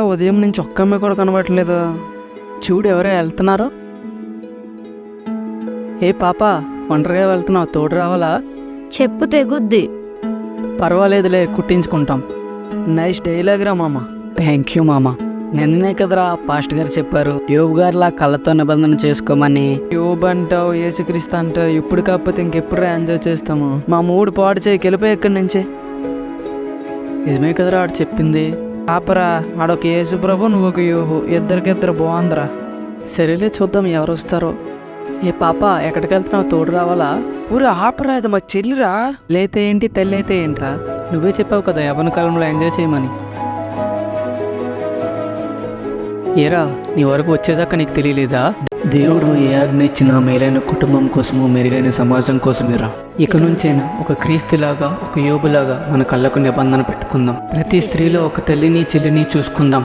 ఉదయం నుంచి ఒక్క అమ్మాయి కూడా కనబడట్లేదు. చూడు ఎవరో వెళ్తున్నారు. ఏ పాప, ఒంటరిగా వెళ్తున్నావు, తోడు రావాలా? చెప్పు తెగుద్ది. పర్వాలేదులే, కుట్టించుకుంటాం. నైస్ డైలాగ్ రా మామ. థ్యాంక్ యూ మామ. నిన్ననే కదరా పాస్ట్ గారు చెప్పారు, యోబు గారిలా కళ్ళతో నిబంధన చేసుకోమని. యోబు అంటావు, యేసుక్రీస్తు అంటావు, ఇప్పుడు కాకపోతే ఇంకెప్పుడు ఎంజాయ్ చేస్తాము. మా మూడు పాడు చేయి వెళ్ళిపోయి ఇక్కడి నుంచి. నిజమే కదరా ఆడు చెప్పింది. ఆపరా, ఆడొక యేసు ప్రభు, నువ్వు ఒక యోబు, ఇద్దరికిద్దరు బాగుందిరా. సరేలే, చూద్దాం ఎవరు వస్తారో. ఏ పాప, ఎక్కడికి వెళ్తున్నావు, తోడు రావాలా? ఊరు ఆపరా, అది మా చెల్లిరా. లేతే ఏంటి, తల్లి అయితే ఏంట్రా? నువ్వే చెప్పావు కదా యవ్వన కాలంలో ఎంజాయ్ చేయమని. ఏరా, నీ వరకు వచ్చేదాకా నీకు తెలియలేదా? దేవుడు ఏ ఆజ్ఞ ఇచ్చినా మేలైన కుటుంబం కోసము, మెరుగైన సమాజం కోసమేరా. ఇక నుంచైనా ఒక క్రీస్తులాగా, ఒక యోబులాగా మన కళ్ళకు నిబంధన పెట్టుకుందాం. ప్రతి స్త్రీలో ఒక తల్లిని చెల్లిని చూసుకుందాం.